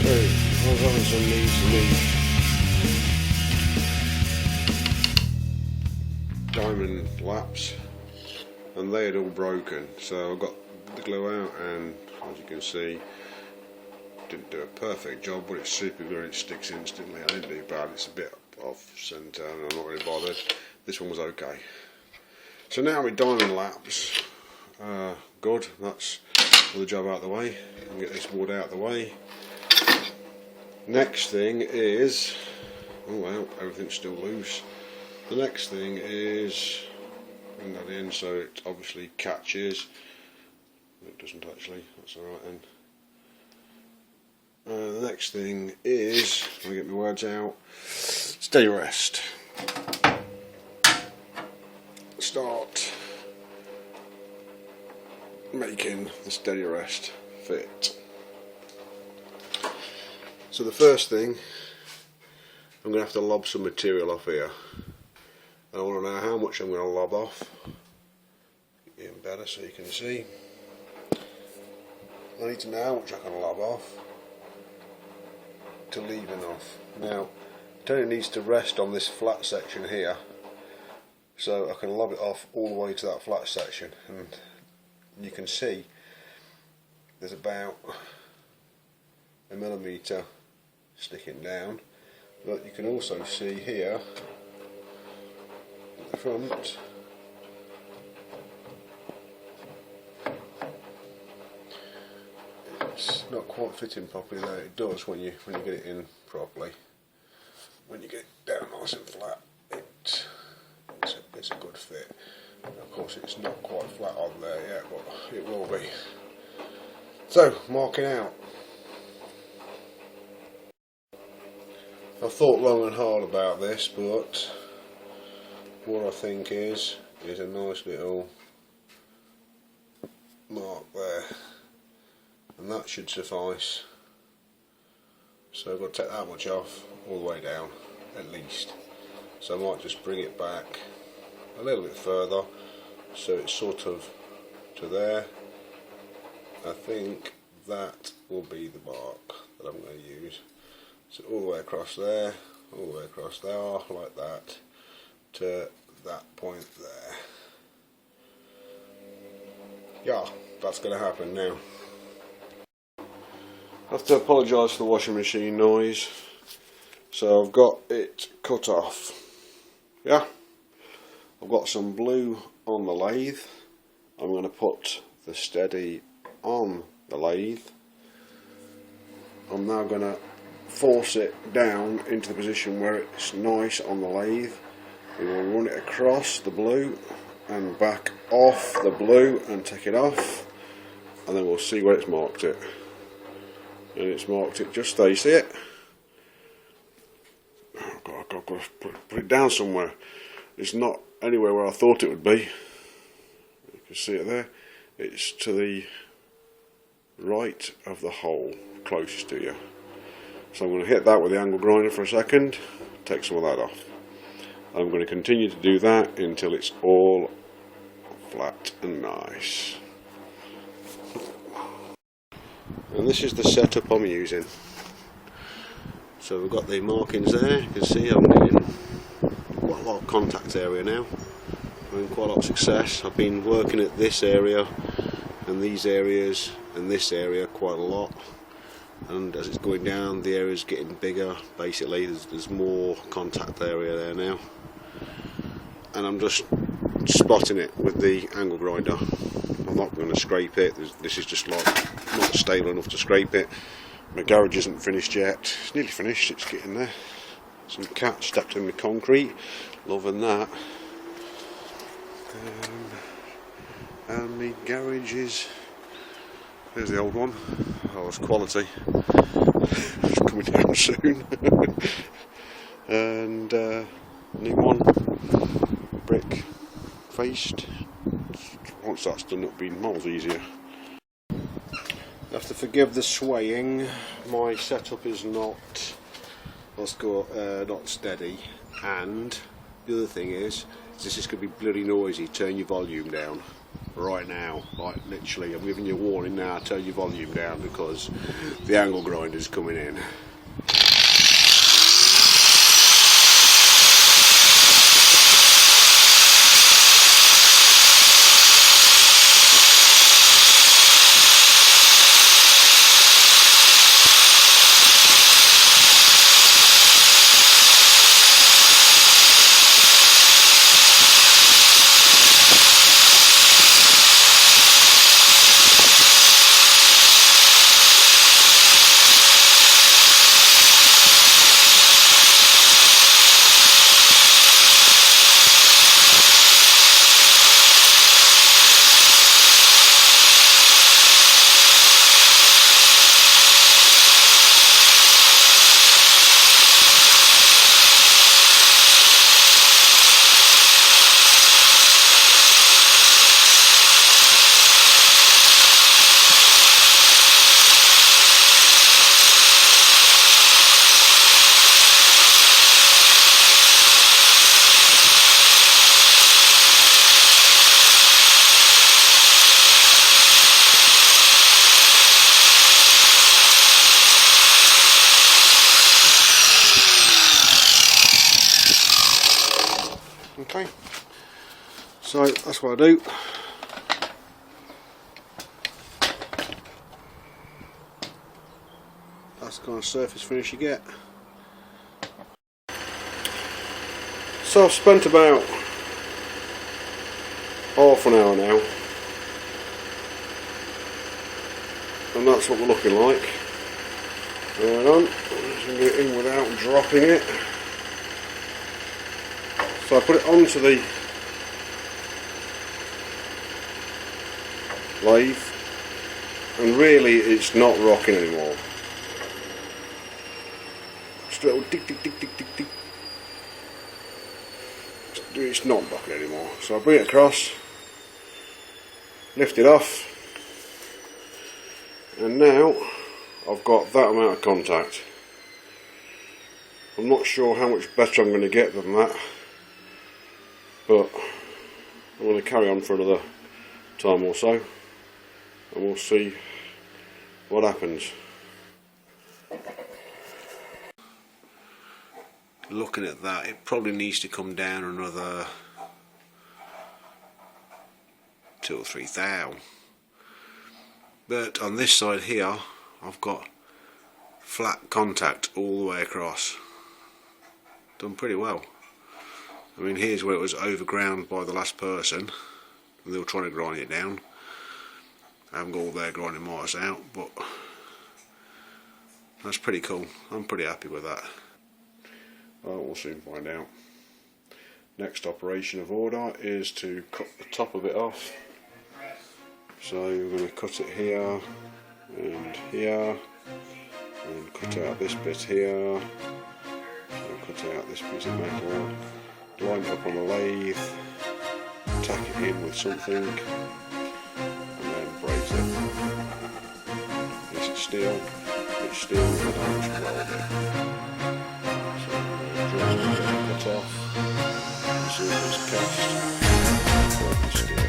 So, I was having some new diamond laps and they had all broken, so I got the glue out and as you can see didn't do a perfect job, but it's super glue, it sticks instantly. I didn't do bad, it's a bit off centre and I'm not really bothered. This one was okay. So now with diamond laps, good, that's all the job out of the way. I can get this wood out of the way. Next thing is, oh well, everything's still loose. The next thing is bring that in so it obviously catches. It doesn't actually, that's alright then. The next thing is, let me get my words out, steady rest. Start making the steady rest fit. So the first thing, I'm going to have to lob some material off here. And I want to know how much I'm going to lob off. Even better so you can see. I need to know how much I can lob off to leave enough. Now, it only needs to rest on this flat section here, so I can lob it off all the way to that flat section, and you can see there's about a millimetre sticking down, but you can also see here at the front it's not quite fitting properly there. It does when you get it in properly. When you get it down nice and flat, it's a good fit. And of course it's not quite flat on there yet, but it will be. So, marking out. I've thought long and hard about this, but what I think is a nice little mark there. And that should suffice. So I've got to take that much off all the way down at least. So I might just bring it back a little bit further so it's sort of to there. I think that will be the mark that I'm going to use. So all the way across there, all the way across there, like that, to that point there. Yeah, that's going to happen now. I have to apologise for the washing machine noise. So I've got it cut off. Yeah, I've got some blue on the lathe. I'm going to put the steady on the lathe. I'm now going to force it down into the position where it's nice on the lathe. We will run it across the blue and back off the blue and take it off, and then we'll see where it's marked it. And it's marked it just there, you see it? I've got to put it down somewhere. It's not anywhere where I thought it would be. You can see it there. It's to the right of the hole, closest to you. So I'm going to hit that with the angle grinder for a second, take some of that off. I'm going to continue to do that until it's all flat and nice. And this is the setup I'm using. So we've got the markings there, you can see I'm getting quite a lot of contact area now. I'm having quite a lot of success. I've been working at this area and these areas and this area quite a lot. And as it's going down, the area's getting bigger. Basically, there's more contact area there now. And I'm just spotting it with the angle grinder. I'm not going to scrape it. This is just like not stable enough to scrape it. My garage isn't finished yet. It's nearly finished. It's getting there. Some cat stepped in the concrete. Loving that. And the garage is. There's the old one. Oh, it's quality. It's coming down soon. And new one. Brick faced. Once that's done, it'll be miles easier. You have to forgive the swaying. My setup is not, not steady. And the other thing is this is going to be bloody noisy. Turn your volume down. right now, like literally. I'm giving you a warning now, turn your volume down because the angle grinder's coming in. Okay, so that's what I do. That's the kind of surface finish you get. So I've spent about half an hour now, and that's what we're looking like. Hang on, let's get it in without dropping it. So I put it onto the lathe, and really it's not rocking anymore. Just a little tick tick tick tick tick tick. It's not rocking anymore. So I bring it across, lift it off, and now I've got that amount of contact. I'm not sure how much better I'm going to get than that, but I'm going to carry on for another time or so, and we'll see what happens. Looking at that, it probably needs to come down another 2 or 3 thou. But on this side here, I've got flat contact all the way across. Done pretty well. I mean, here's where it was overground by the last person, and they were trying to grind it down. I haven't got all their grinding marks out, but that's pretty cool. I'm pretty happy with that. Well, we'll soon find out. Next operation of order is to cut the top of it off. So we're going to cut it here and here, and cut out this bit here, and cut out this piece of metal, line it up on the lathe, tack it in with something, and then brace it. This is steel, it's steel with an orange welding. So cut off, and see if it's cast, and steel.